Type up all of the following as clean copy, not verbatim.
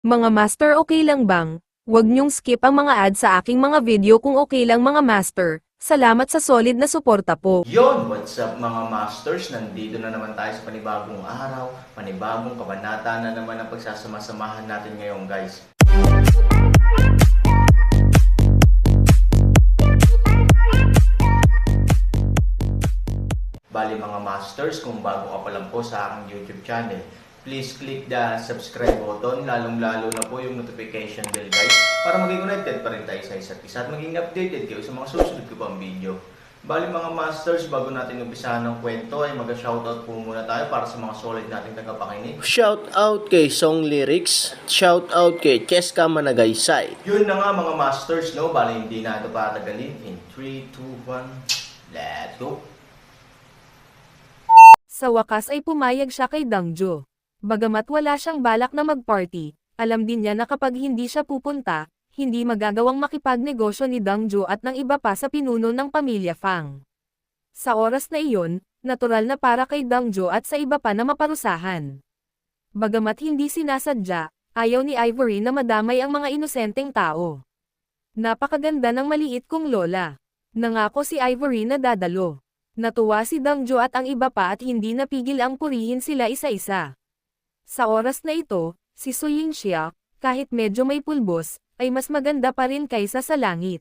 Mga master, okay lang bang? Huwag niyong skip ang mga ads sa aking mga video kung okay lang mga master. Salamat sa solid na suporta po. Yon, what's up mga masters? Nandito na naman tayo sa panibagong araw, panibagong kabanata na naman ang pagsasama-samahan natin ngayon guys. Bali mga masters, kung bago ka pa lang po sa aking YouTube channel, please click the subscribe button, lalong-lalo na po yung notification bell guys, para maging connected pa rin tayo sa isa't isa at maging updated kayo sa mga susunod ko pang video. Bali mga masters, bago natin umpisahan ng kwento ay mag-shoutout po muna tayo para sa mga solid nating tagapakinig. Shout out kay Song Lyrics, shout out kay Cheska Managaysay. Yun na nga mga masters, no? Bali hindi na ito patagalin. In 3, 2, 1, let's go! Sa wakas ay pumayag siya kay Dangjo. Bagamat wala siyang balak na mag-party, alam din niya na kapag hindi siya pupunta, hindi magagawang makipagnegosyo ni Dangjo at ng iba pa sa pinuno ng pamilya Fang. Sa oras na iyon, natural na para kay Dangjo at sa iba pa na maparusahan. Bagamat hindi sinasadya, ayaw ni Ivory na madamay ang mga inosenteng tao. Napakaganda ng maliit kong lola. Nangako si Ivory na dadalo. Natuwa si Dangjo at ang iba pa at hindi napigil ang purihin sila isa-isa. Sa oras na ito, si Su Yingxia, kahit medyo may pulbos, ay mas maganda pa rin kaysa sa langit.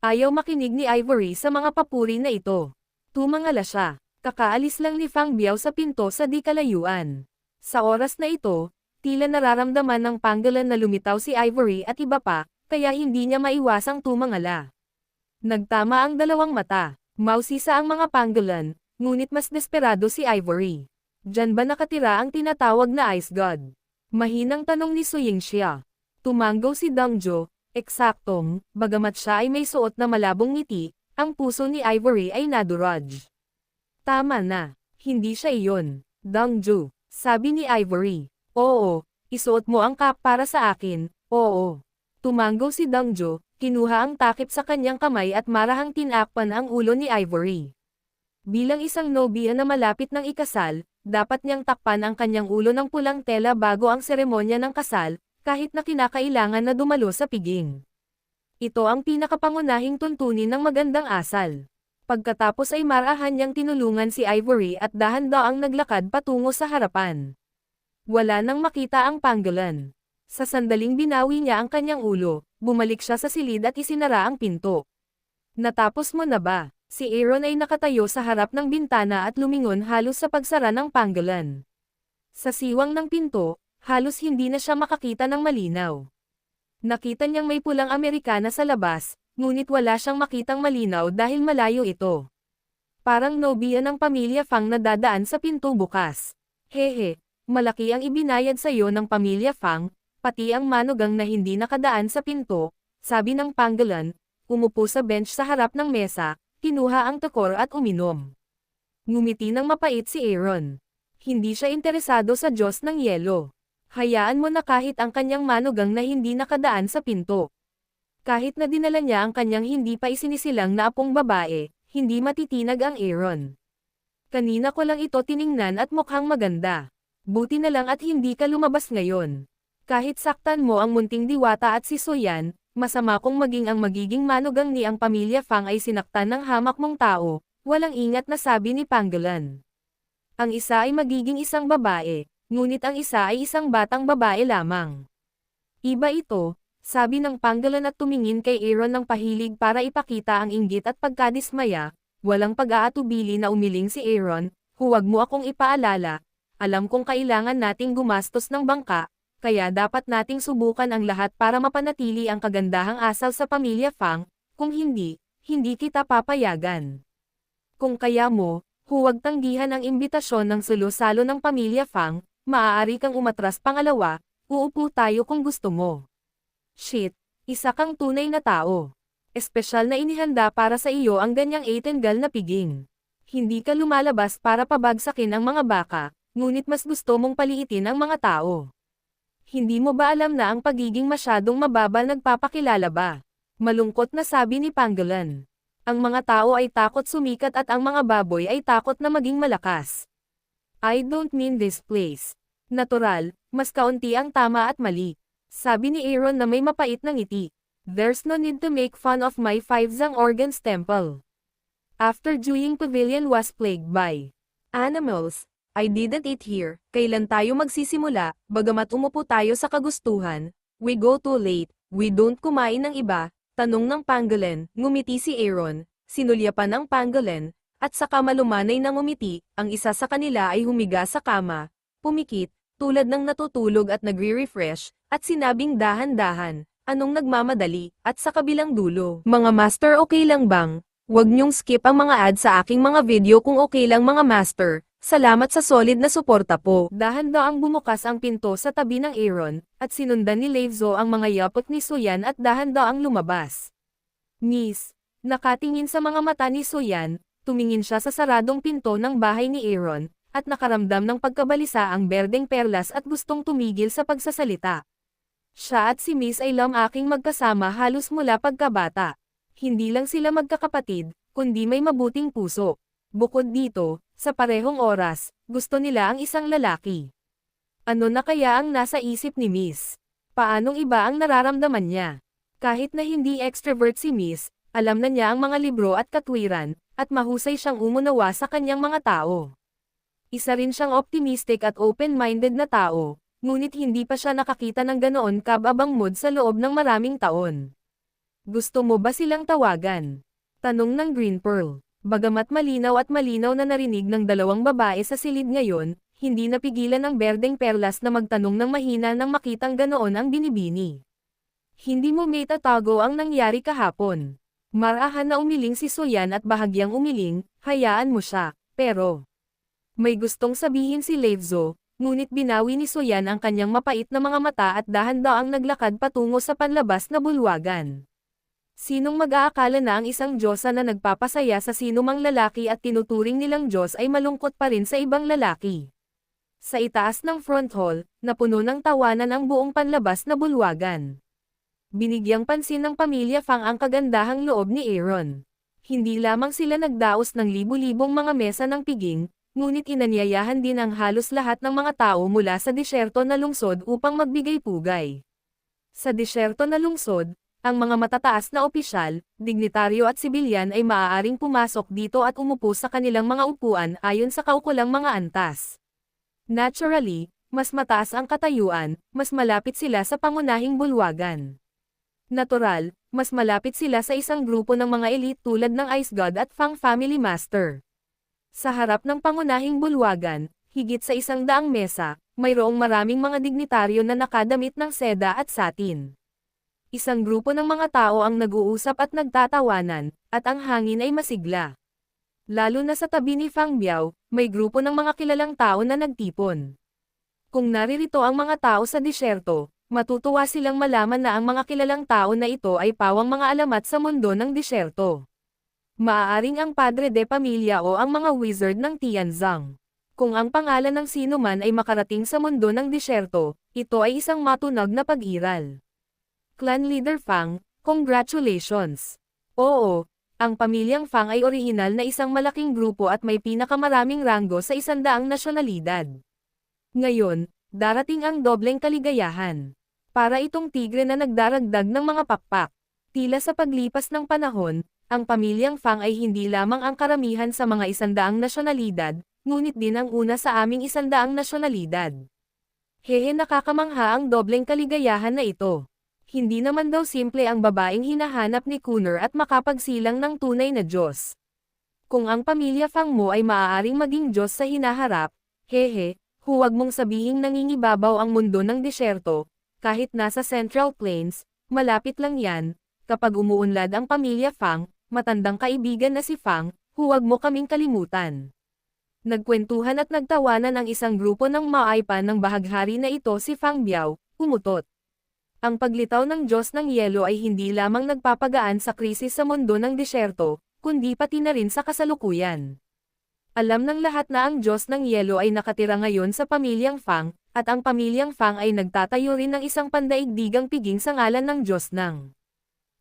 Ayaw makinig ni Ivory sa mga papuri na ito. Tumangala siya. Kakaalis lang ni Fang Biao sa pinto sa di kalayuan. Sa oras na ito, tila nararamdaman ng panggalan na lumitaw si Ivory at iba pa, kaya hindi niya maiwasang tumangala. Nagtama ang dalawang mata. Mausisa ang mga panggalan, ngunit mas desperado si Ivory. Diyan ba nakatira ang tinatawag na Ice God? Mahinang tanong ni Su Yingxia. Tumanggaw si Dangjo, eksaktong, bagamat siya ay may suot na malabong ngiti, ang puso ni Ivory ay nadurog. Tama na, hindi siya iyon, Dangjo, sabi ni Ivory. Oo, isuot mo ang cap para sa akin, oo. Tumanggaw si Dangjo, kinuha ang takip sa kanyang kamay at marahang tinakpan ang ulo ni Ivory. Bilang isang nobya na malapit ng ikasal, dapat niyang takpan ang kanyang ulo ng pulang tela bago ang seremonya ng kasal, kahit na kinakailangan na dumalo sa piging. Ito ang pinakapangunahing tuntunin ng magandang asal. Pagkatapos ay marahan niyang tinulungan si Ivory at dahan-daang naglakad patungo sa harapan. Wala nang makita ang panggalan. Sa sandaling binawi niya ang kanyang ulo, bumalik siya sa silid at isinara ang pinto. Natapos mo na ba? Si Aaron ay nakatayo sa harap ng bintana at lumingon halos sa pagsara ng panggalan. Sa siwang ng pinto, halos hindi na siya makakita ng malinaw. Nakita niyang may pulang Amerikana sa labas, ngunit wala siyang makitang malinaw dahil malayo ito. Parang nobya ng pamilya Fang na dadaan sa pinto bukas. Hehe, malaki ang ibinayad sa iyo ng pamilya Fang, pati ang manugang na hindi nakadaan sa pinto, sabi ng panggalan, umupo sa bench sa harap ng mesa, kinuha ang tukor at uminom. Ngumiti ng mapait si Aaron. Hindi siya interesado sa Diyos ng Yelo. Hayaan mo na kahit ang kanyang manugang na hindi nakadaan sa pinto. Kahit na dinala niya ang kanyang hindi pa isinisilang na apong babae, hindi matitinag ang Aaron. Kanina ko lang ito tiningnan at mukhang maganda. Buti na lang at hindi ka lumabas ngayon. Kahit saktan mo ang munting diwata at si Soyan, masama kung maging ang magiging manugang ni ang pamilya Fang ay sinaktan ng hamak mong tao, walang ingat na sabi ni Panggalan. Ang isa ay magiging isang babae, ngunit ang isa ay isang batang babae lamang. Iba ito, sabi ng Panggalan at tumingin kay Aaron ng pahilig para ipakita ang inggit at pagkadismaya, walang pag-aatubili na umiling si Aaron, huwag mo akong ipaalala, alam kong kailangan nating gumastos ng bangka, kaya dapat nating subukan ang lahat para mapanatili ang kagandahang asal sa pamilya Fang, kung hindi, hindi kita papayagan. Kung kaya mo, huwag tanggihan ang imbitasyon ng salo-salo ng pamilya Fang, maaari kang umatras pangalawa, uupo tayo kung gusto mo. Shit, isa kang tunay na tao. Espesyal na inihanda para sa iyo ang ganyang etengal na piging. Hindi ka lumalabas para pabagsakin ang mga baka, ngunit mas gusto mong paliitin ang mga tao. Hindi mo ba alam na ang pagiging masyadong mababa nagpapakilala ba? Malungkot na sabi ni Panggalan. Ang mga tao ay takot sumikat at ang mga baboy ay takot na maging malakas. I don't mean this place. Natural, mas kaunti ang tama at mali. Sabi ni Aaron na may mapait na ngiti. There's no need to make fun of my five Zhang Organs temple. After Juying Pavilion was plagued by animals, I didn't eat here. Kailan tayo magsisimula, bagamat umupo tayo sa kagustuhan? We go too late, we don't kumain ng iba, tanong ng pangolin, ngumiti si Aaron, sinulyapan ng pangolin, at saka malumanay na ngumiti, ang isa sa kanila ay humiga sa kama, pumikit, tulad ng natutulog at nagre-refresh, at sinabing dahan-dahan, anong nagmamadali, at sa kabilang dulo, mga master okay lang bang? Huwag niyong skip ang mga ads sa aking mga video kung okay lang mga master. Salamat sa solid na suporta po. Dahan-daang bumukas ang pinto sa tabi ng Aaron, at sinundan ni Leivzo ang mga yapot ni Soyan at dahan-daang lumabas. Miss, nakatingin sa mga mata ni Soyan, tumingin siya sa saradong pinto ng bahay ni Aaron, at nakaramdam ng pagkabalisa ang berdeng perlas at gustong tumigil sa pagsasalita. Siya at si Miss ay aking magkasama halos mula pagkabata. Hindi lang sila magkakapatid, kundi may mabuting puso. Bukod dito, sa parehong oras, gusto nila ang isang lalaki. Ano na kaya ang nasa isip ni Miss? Paanong iba ang nararamdaman niya? Kahit na hindi extrovert si Miss, alam na niya ang mga libro at katwiran, at mahusay siyang umunawa sa kanyang mga tao. Isa rin siyang optimistic at open-minded na tao, ngunit hindi pa siya nakakita ng ganoon kababang mood sa loob ng maraming taon. Gusto mo ba silang tawagan? Tanong ng Green Pearl. Bagamat malinaw na narinig ng dalawang babae sa silid ngayon, hindi napigilan ng berdeng perlas na magtanong ng mahina nang makitang ganoon ang binibini. Hindi mo may tatago ang nangyari kahapon. Marahan na umiling si Soyan at bahagyang umiling, hayaan mo siya, pero may gustong sabihin si Leivzo, ngunit binawi ni Soyan ang kanyang mapait na mga mata at dahan-daang naglakad patungo sa panlabas na bulwagan. Sinong mag-aakala na ang isang Diyosa na nagpapasaya sa sinumang lalaki at tinuturing nilang Diyos ay malungkot pa rin sa ibang lalaki? Sa itaas ng front hall, napuno ng tawanan ang buong panlabas na bulwagan. Binigyang pansin ng pamilya Fang ang kagandahang loob ni Aaron. Hindi lamang sila nagdaos ng libu-libong mga mesa ng piging, ngunit inanyayahan din ang halos lahat ng mga tao mula sa disyerto na lungsod upang magbigay pugay. Sa disyerto na lungsod, ang mga matataas na opisyal, dignitaryo at sibilyan ay maaaring pumasok dito at umupo sa kanilang mga upuan ayon sa kaukulang mga antas. Naturally, mas mataas ang katayuan, mas malapit sila sa pangunahing bulwagan. Natural, mas malapit sila sa isang grupo ng mga elite tulad ng Ice God at Fang Family Master. Sa harap ng pangunahing bulwagan, higit sa 100 mesa, mayroong maraming mga dignitaryo na nakadamit ng seda at satin. Isang grupo ng mga tao ang nag-uusap at nagtatawanan, at ang hangin ay masigla. Lalo na sa tabi ni Fang Biao, may grupo ng mga kilalang tao na nagtipon. Kung naririto ang mga tao sa disyerto, matutuwa silang malaman na ang mga kilalang tao na ito ay pawang mga alamat sa mundo ng disyerto. Maaaring ang padre de pamilya o ang mga wizard ng Tianzang. Kung ang pangalan ng sino man ay makarating sa mundo ng disyerto, ito ay isang matunag na pag-iral. Clan Leader Fang, congratulations! Oo, ang pamilyang Fang ay orihinal na isang malaking grupo at may pinakamaraming ranggo sa 100 nasyonalidad. Ngayon, darating ang dobleng kaligayahan. Para itong tigre na nagdaragdag ng mga pakpak. Tila sa paglipas ng panahon, ang pamilyang Fang ay hindi lamang ang karamihan sa mga 100 nasyonalidad, ngunit din ang una sa aming 100 nasyonalidad. Hehe, nakakamangha ang dobleng kaligayahan na ito. Hindi naman daw simple ang babaeng hinahanap ni Cooner at makapagsilang ng tunay na Diyos. Kung ang pamilya Fang mo ay maaaring maging Diyos sa hinaharap, hehe, huwag mong sabihing nangingibabaw ang mundo ng disyerto, kahit nasa Central Plains, malapit lang yan, kapag umuunlad ang pamilya Fang, matandang kaibigan na si Fang, huwag mo kaming kalimutan. Nagkwentuhan at nagtawanan ang isang grupo ng maaypan ng bahaghari na ito si Fang Biao, umutot. Ang paglitaw ng Diyos ng Yelo ay hindi lamang nagpapagaan sa krisis sa mundo ng disyerto, kundi pati na rin sa kasalukuyan. Alam ng lahat na ang Diyos ng Yelo ay nakatira ngayon sa pamilyang Fang, at ang pamilyang Fang ay nagtatayo rin ng isang pandaigdigang piging sa ngalan ng Diyos ng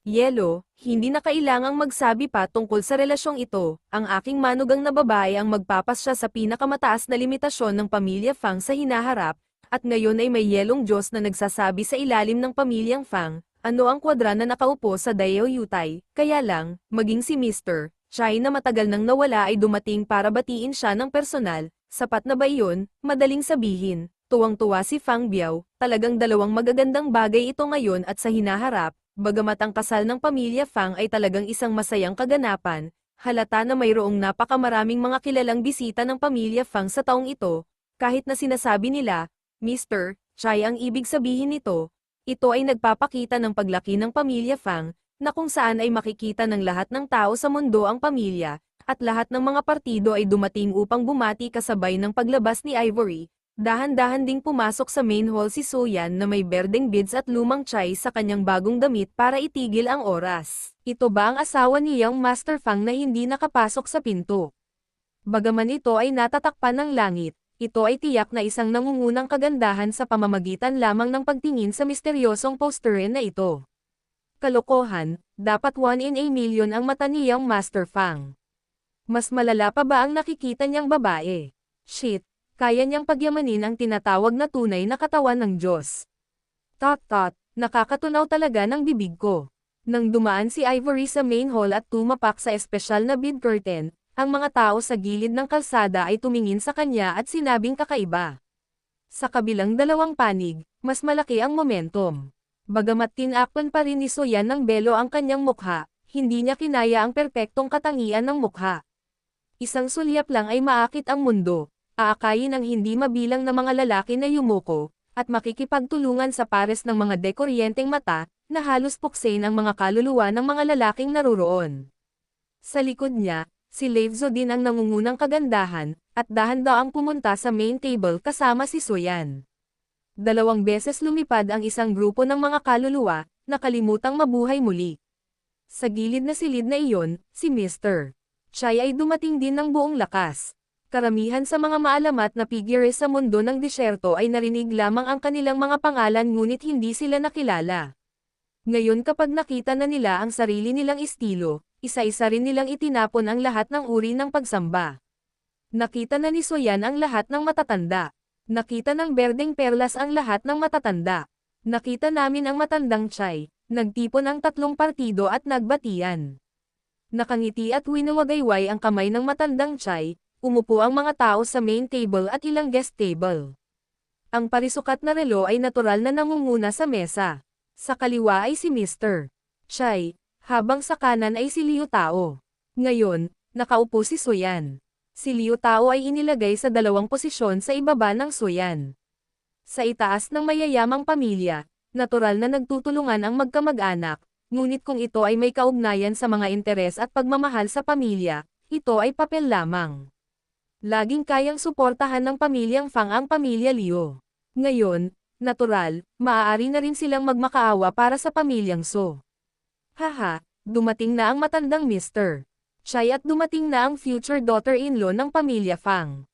Yelo. Hindi na kailangang magsabi pa tungkol sa relasyong ito, ang aking manugang na babae ang magpapasya sa pinakamataas na limitasyon ng pamilya Fang sa hinaharap, At ngayon ay may yelong Diyos na nagsasabi sa ilalim ng pamilyang Fang, ano ang kwadra na nakaupo sa Dayo Yutay, kaya lang, maging si Mr. Chai na matagal nang nawala ay dumating para batiin siya ng personal, sapat na ba iyon, madaling sabihin, tuwang-tuwa si Fang Biao, talagang dalawang magagandang bagay ito ngayon at sa hinaharap, bagamat ang kasal ng pamilya Fang ay talagang isang masayang kaganapan, halata na mayroong napakamaraming mga kilalang bisita ng pamilya Fang sa taong ito, kahit na sinasabi nila, Mr. Chai ang ibig sabihin nito, ito ay nagpapakita ng paglaki ng pamilya Fang, na kung saan ay makikita ng lahat ng tao sa mundo ang pamilya, at lahat ng mga partido ay dumating upang bumati kasabay ng paglabas ni Ivory. Dahan-dahan ding pumasok sa main hall si Soyan na may berdeng beads at lumang chai sa kanyang bagong damit para itigil ang oras. Ito ba ang asawa ni Young Master Fang na hindi nakapasok sa pinto? Bagaman ito ay natatakpan ng langit, ito ay tiyak na isang nangungunang kagandahan sa pamamagitan lamang ng pagtingin sa misteryosong posterin na ito. Kalokohan, dapat 1 in a million ang mata ni Young Master Fang. Mas malala pa ba ang nakikita niyang babae? Shit, kaya niyang pagyamanin ang tinatawag na tunay na katawan ng Diyos. Tot, nakakatunaw talaga ng bibig ko. Nang dumaan si Ivory sa main hall at tumapak sa espesyal na bead curtain, ang mga tao sa gilid ng kalsada ay tumingin sa kanya at sinabing kakaiba. Sa kabilang dalawang panig, mas malaki ang momentum. Bagamat tinakpan pa rin ni Soyan ng belo ang kanyang mukha, hindi niya kinaya ang perpektong katangian ng mukha. Isang sulyap lang ay maakit ang mundo, aakayin ang hindi mabilang na mga lalaki na yumuko, at makikipagtulungan sa pares ng mga dekoryenteng mata, na halos puksain ang mga kaluluwa ng mga lalaking naruroon. Sa likod niya, si Leivzo din ang nangungunang kagandahan, at dahan-daang pumunta sa main table kasama si Soyan. 2 beses lumipad ang isang grupo ng mga kaluluwa, nakalimutang mabuhay muli. Sa gilid na silid na iyon, si Mr. Chai ay dumating din ng buong lakas. Karamihan sa mga maalamat na figure sa mundo ng disyerto ay narinig lamang ang kanilang mga pangalan ngunit hindi sila nakilala. Ngayon kapag nakita na nila ang sarili nilang estilo, isa-isa rin nilang itinapon ang lahat ng uri ng pagsamba. Nakita na ni Soyan ang lahat ng matatanda. Nakita ng berdeng perlas ang lahat ng matatanda. Nakita namin ang matandang Chai, nagtipon ang 3 partido at nagbatian. Nakangiti at winawagayway ang kamay ng matandang Chai, umupo ang mga tao sa main table at ilang guest table. Ang parisukat na relo ay natural na nangunguna sa mesa. Sa kaliwa ay si Mr. Chai, habang sa kanan ay si Liu Tao. Ngayon, nakaupo si Soyan. Si Liu Tao ay inilagay sa 2 posisyon sa ibaba ng Soyan. Sa itaas ng mayayamang pamilya, natural na nagtutulungan ang magkamag-anak, ngunit kung ito ay may kaugnayan sa mga interes at pagmamahal sa pamilya, ito ay papel lamang. Laging kayang suportahan ng pamilyang Fang ang pamilya Liu. Ngayon, natural, maaari na rin silang magmakaawa para sa pamilyang So. Haha, dumating na ang matandang Mr. Chai at dumating na ang future daughter-in-law ng pamilya Fang.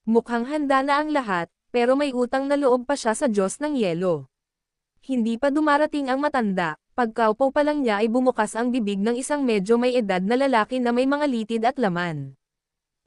Mukhang handa na ang lahat, pero may utang na loob pa siya sa Diyos ng Yelo. Hindi pa dumarating ang matanda, pagkaupo pa lang niya ay bumukas ang bibig ng isang medyo may edad na lalaki na may mga litid at laman.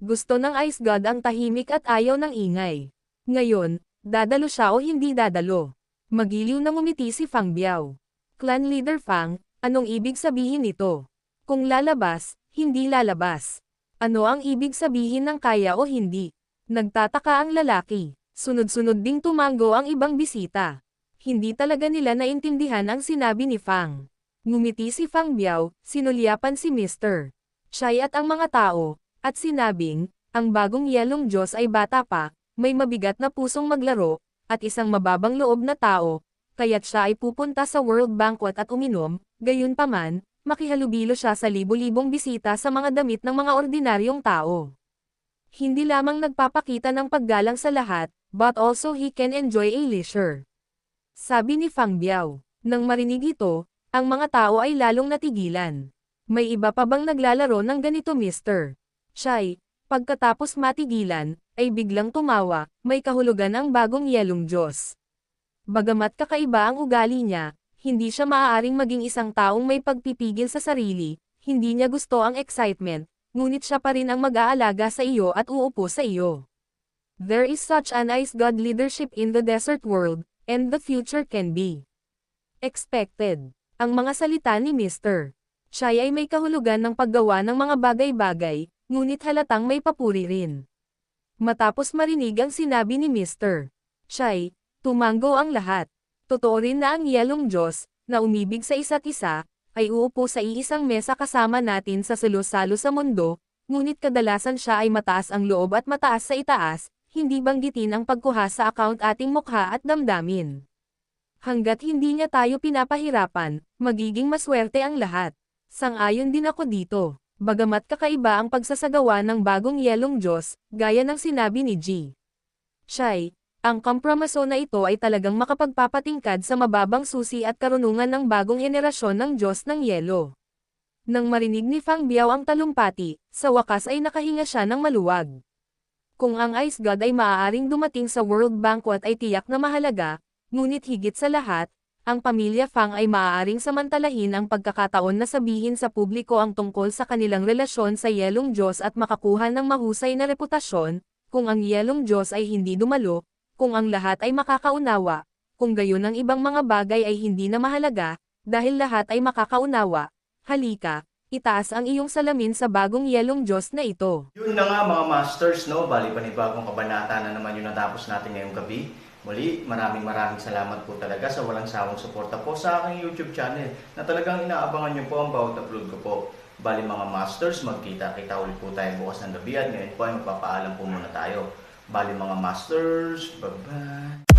Gusto ng Ice God ang tahimik at ayaw ng ingay. Ngayon, dadalo siya o hindi dadalo. Magiliw na ngumiti si Fang Biao. Clan Leader Fang, anong ibig sabihin nito? Kung lalabas, hindi lalabas. Ano ang ibig sabihin ng kaya o hindi? Nagtataka ang lalaki. Sunod-sunod ding tumango ang ibang bisita. Hindi talaga nila naintindihan ang sinabi ni Fang. Ngumiti si Fang Biao, sinulyapan si Mr. Chai at ang mga tao, at sinabing, ang bagong yelong Diyos ay bata pa, may mabigat na pusong maglaro, at isang mababang loob na tao, kaya't siya ay pupunta sa World Banquet at uminom, gayunpaman, makihalubilo siya sa libo-libong bisita sa mga damit ng mga ordinaryong tao. Hindi lamang nagpapakita ng paggalang sa lahat, but also he can enjoy a leisure. Sabi ni Fang Biao. Nang marinig ito, ang mga tao ay lalong natigilan. May iba pa bang naglalaro ng ganito Mr. Chai? Pagkatapos matigilan, ay biglang tumawa, may kahulugan ang bagong yelong Diyos. Bagamat kakaiba ang ugali niya, hindi siya maaaring maging isang taong may pagpipigil sa sarili, hindi niya gusto ang excitement, ngunit siya pa rin ang mag-aalaga sa iyo at uupo sa iyo. There is such an ice god leadership in the desert world, and the future can be expected. Ang mga salita ni Mr. Chai ay may kahulugan ng paggawa ng mga bagay-bagay, ngunit halatang may papuri rin. Matapos marinig ang sinabi ni Mr. Chai, tumango ang lahat. Totoo rin na ang Yelong Diyos, na umibig sa isa't isa, ay uupo sa iisang mesa kasama natin sa salo-salo sa mundo, ngunit kadalasan siya ay mataas ang loob at mataas sa itaas, hindi banggitin ang pagkuha sa account ating mukha at damdamin. Hanggat hindi niya tayo pinapahirapan, magiging maswerte ang lahat. Sang-ayon din ako dito. Bagamat kakaiba ang pagsasagawa ng bagong Yelong Diyos, gaya ng sinabi ni G. Chai, ang kompromiso na ito ay talagang makapagpapatingkad sa mababang susi at karunungan ng bagong henerasyon ng Diyos ng Yelo. Nang marinig ni Fang Biao ang talumpati, sa wakas ay nakahinga siya ng maluwag. Kung ang Ice God ay maaaring dumating sa World Banquet ay tiyak na mahalaga, ngunit higit sa lahat, ang pamilya Fang ay maaaring samantalahin ang pagkakataon na sabihin sa publiko ang tungkol sa kanilang relasyon sa Yelong Diyos at makakuha ng mahusay na reputasyon, kung ang Yelong Diyos ay hindi dumalo, kung ang lahat ay makakaunawa, kung gayon ang ibang mga bagay ay hindi na mahalaga, dahil lahat ay makakaunawa. Halika, itaas ang iyong salamin sa bagong Yelong Diyos na ito. Yun na nga mga masters, no? Bali panibagong kabanata na naman yung natapos natin ngayong gabi. Muli, maraming salamat po talaga sa walang sawang suporta po sa aking YouTube channel na talagang inaabangan nyo po ang bawat upload ko po. Bali mga masters, magkita-kita ulit po tayo bukas ng gabi at ngayon po ay magpapaalam po muna tayo. Bali mga masters, bye-bye!